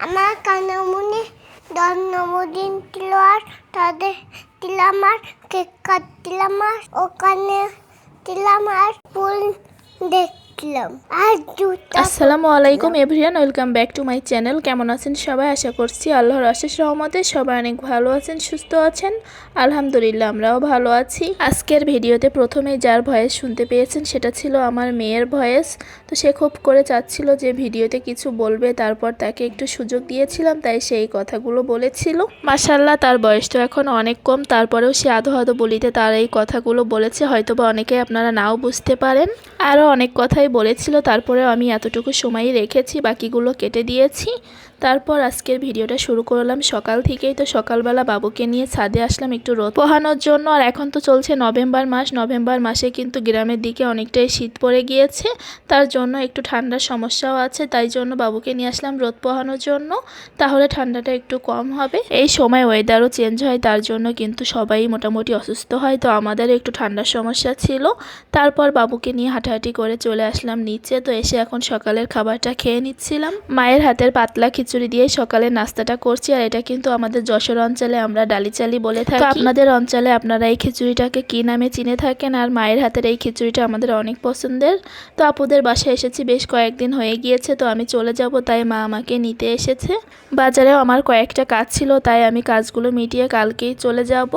আমার কানামুনি জন্মদিন ছিল আর তাদের দিলাম আর কেক কাটলাম আর ওখানে দিলাম আর ফুল দেখলাম আর জুতা। আসসালামু আলাইকুম everyone, welcome back to my channel. কেমন আছেন সবাই? আশা করছি আল্লাহর অশেষ রহমতে সবাই অনেক ভালো আছেন, সুস্থ আছেন। আলহামদুলিল্লাহ আমরাও ভালো আছি। আজকের ভিডিওতে প্রথমেই যার ভয়েস শুনতে পেয়েছেন সেটা ছিল আমার মেয়ের ভয়েস। তো সে খুব করে চাচ্ছিল যে ভিডিওতে কিছু বলবে, তারপর তাকে একটু সুযোগ দিয়েছিলাম, তাই সেই কথাগুলো বলেছিল। মাশাআল্লাহ, তার বয়স তো এখন অনেক কম, তারপরেও সে আধো আধো বলিতে তার এই কথাগুলো বলেছে। হয়তোবা অনেকে আপনারা নাও বুঝতে পারেন। আরও অনেক কথাই বলেছিল, তারপরেও আমি এতটুকু সময়ই রেখেছি, বাকিগুলো কেটে দিয়েছি। তারপর আজকের ভিডিওটা শুরু করলাম সকাল থেকেই। তো সকালবেলা বাবুকে নিয়ে ছাদে আসলাম একটু রোদ পোহানোর জন্য। আর এখন তো চলছে নভেম্বর মাস, নভেম্বর মাসে কিন্তু গ্রামের দিকে অনেকটাই শীত পড়ে গিয়েছে, তার জন্য একটু ঠান্ডার সমস্যাও আছে, তাই জন্য বাবুকে নিয়ে আসলাম রোদ পোহানোর জন্য, তাহলে ঠান্ডাটা একটু কম হবে। এই সময় ওয়েদারও চেঞ্জ হয়, তার জন্য কিন্তু সবাই মোটামুটি অসুস্থ হয়, তো আমাদের একটু ঠান্ডার সমস্যা ছিল। তারপর বাবুকে নিয়ে হাঁটাহাঁটি করে চলে আসলাম নিচে। তো এসে এখন সকালের খাবারটা খেয়ে নিচ্ছিলাম। মায়ের হাতের পাতলা খিচুড়ি দিয়ে সকালের নাস্তাটা করছি। আর এটা কিন্তু আমাদের যশোর অঞ্চলে আমরা ডালি চালি বলে থাকি। আপনাদের অঞ্চলে আপনারা এই খিচুড়িটাকে কি নামে চিনে থাকেন? আর মায়ের হাতের এই খিচুড়িটা আমাদের অনেক পছন্দের। তো আপুদের বাসায় এসেছি, বেশ কয়েকদিন হয়ে গিয়েছে, তো আমি চলে যাব, তাই মা আমাকে নিতে এসেছে। বাজারেও আমার কয়েকটা কাজ ছিল, তাই আমি কাজগুলো মিটিয়ে কালকেই চলে যাব।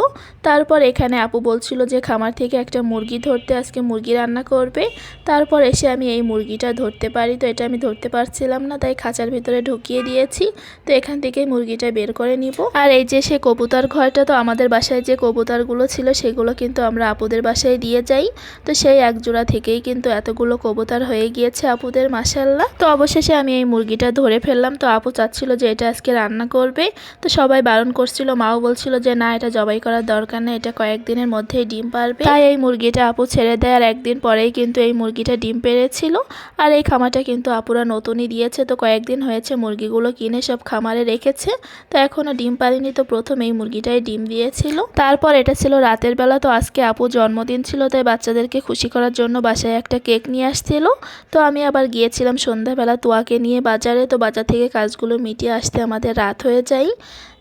তারপর এখানে আপু বলছিল যে খামার থেকে একটা মুরগি ধরতে, আজকে মুরগি রান্না করবে। তারপর এসে আমি এই মুরগিটা ধরতে পারি, তো এটা আমি ধরতে পারছিলাম না, তাই খাঁচার ভিতরে ঢুকিয়ে দিয়েছি। তো এখান থেকে মুরগিটা বের করে নিব। আর এই যে সে কবুতর ঘরটা, তো আমাদের বাসায় যে কবুতরগুলো ছিল সেগুলো কিন্তু আমরা আপুদের বাসায় দিয়ে যাই। তো সেই এক জোড়া থেকেই কিন্তু এতগুলো কবুতর হয়ে গিয়েছে আপুদের, মাশাআল্লাহ। তো অবশেষে আমি এই মুরগিটা ধরে ফেললাম। তো আপু চাচ্ছিল যে এটা আজকে রান্না করবে, তো সবাই বারণ করছিল, মাও বলছিল যে না, এটা জবাই করার দরকার নেই, এটা কয়েকদিনের মধ্যেই ডিম পারবে। তাই এই মুরগিটা আপু ছেড়ে দেয়। আর একদিন পরেই কিন্তু এই মুরগিটা ডিম পেড়েছিল। আর এই খামারটা কিন্তু আপুরা নতুনই দিয়েছে, তো কয়েকদিন হয়েছে মুরগিগুলো কিনে সব খামারে রেখেছে, তো এখনো ডিম পারিনি। তো প্রথম এই মুরগিটাই ডিম দিয়েছিল। তারপর এটা ছিল রাতের বেলা। তো আজকে আপুর জন্মদিন ছিল, তাই বাচ্চাদেরকে খুশি করার জন্য বাসায় একটা কেক নিয়ে আসছিল। তো আমি আবার গিয়েছিলাম সন্ধ্যাবেলা তোয়াকে নিয়ে বাজারে। তো বাজার থেকে কাজগুলো মিটিয়ে আসতে আমাদের রাত হয়ে যায়,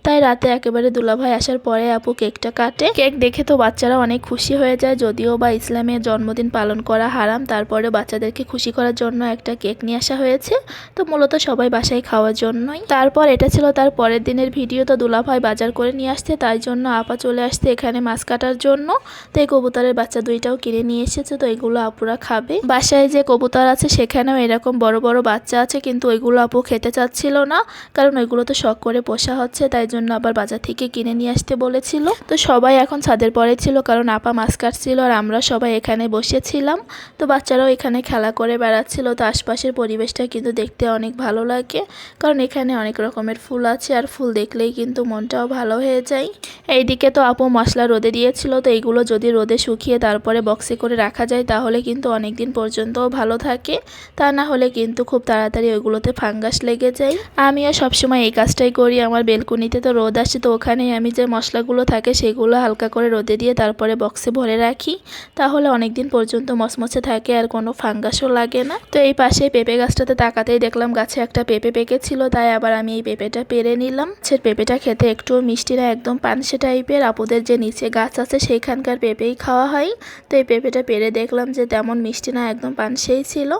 তাই রাতে একেবারে দুলাভাই আসার পরে আপু কেকটা কাটে। কেক দেখে তো বাচ্চারা অনেক খুশি হয়ে যায়, যদিও বা ইসলামে জন্মদিন পালন করা হারাম, তারপরে বাচ্চাদেরকে খুশি করার জন্য একটা কেক নিয়ে আসা হয়েছে। তো মূলত সবাই বাসায় খাওয়ার জন্যই। তারপর এটা ছিল তার পরের দিনের ভিডিও। তো দুলাভাই বাজার করে নিয়ে আসতে, তাই জন্য আপা চলে আসতে এখানে মাছ কাটার জন্য। তো এই কবুতরের বাচ্চা দুইটাও কিনে নিয়ে এসেছে, তো এগুলো আপুরা খাবে। বাসায় যে কবুতর আছে সেখানেও এরকম বড় বড় বাচ্চা আছে, কিন্তু ওইগুলো আপু খেতে চাচ্ছিল না, কারণ ওইগুলো তো শখ করে পোষা হচ্ছে, তাই জন্য আবার বাজার থেকে কিনে নিয়ে আসতে বলেছিল। তো সবাই এখন ছাদের পরে ছিল, কারণ আপা মাছ কাটছিল আর আমরা সবাই এখানে বসেছিলাম। তো বাচ্চারাও এখানে খেলা করে বেড়াচ্ছিল। তো আশপাশের পরিবেশটা কিন্তু দেখতে অনেক ভালো লাগে, কারণ এখানে অনেক রকমের ফুল আছে, আর ফুল দেখলেই কিন্তু মনটাও ভালো হয়ে যায়। এইদিকে তো আপু মশলা রোদে দিয়েছিল, তো এইগুলো যদি রোদে শুকিয়ে তারপরে বক্সে করে রাখা যায় তাহলে কিন্তু অনেক দিন পর্যন্তও ভালো থাকে, তা না হলে কিন্তু খুব তাড়াতাড়ি ওইগুলোতে ফাঙ্গাস লেগে যায়। আমিও সবসময় এই কাজটাই করি। আমার বেলকুনিতে তো রোদ আসে, তো ওখানে আমি যে মশলাগুলো থাকে সেগুলো হালকা করে রোদে দিয়ে তারপরে বক্সে ভরে রাখি, তাহলে অনেক দিন পর্যন্ত মচমচে থাকে আর কোনো ফাঙ্গাসও লাগে না। তো এই পাশে পেঁপে গাছটাতে তাকাতেই দেখলাম গাছে একটা পেঁপে পেকেছিল, তাই আবার আমি এই পেঁপেটা পেরে নিলাম। সে পেঁপেটা খেতে একটু মিষ্টি না, একদম পানসে টাইপের। আপুদের যে নিচে গাছ আছে সেইখানকার পেঁপেই খাওয়া হয়। তো এই পেঁপেটা পেরে দেখলাম যে তেমন মিষ্টি না, একদম পানসেই ছিল,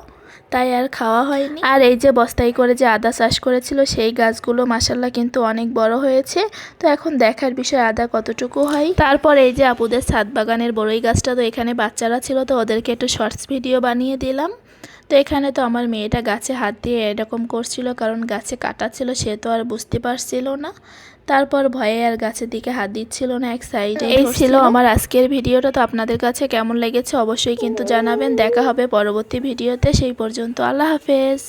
তাই আর খাওয়া হয়নি। আর এই যে বস্তায় করে যে আদা চাষ করেছিল সেই গাছগুলো মাশাআল্লাহ কিন্তু অনেক বড় হয়েছে। তো এখন দেখার বিষয় আদা কতটুকু হয়। তারপর এই যে আপুদের ছাদ বাগানের বড়ই গাছটা, তো এখানে বাচ্চারা ছিল, তো ওদেরকে একটু শর্টস ভিডিও বানিয়ে দিলাম। তো এখানে তো আমার মেয়েটা গাছে হাত দিয়ে এরকম করছিল, কারণ গাছে কাটা ছিল, সে তো আর বুঝতে পারছিল না, তারপর ভয়ে আর গাছের দিকে হাত দিচ্ছিল না, এক সাইডে। এই ছিল আমার আজকের ভিডিওটা। তো আপনাদের কাছে কেমন লেগেছে অবশ্যই কিন্তু জানাবেন। দেখা হবে পরবর্তী ভিডিওতে, সেই পর্যন্ত আল্লাহ হাফেজ।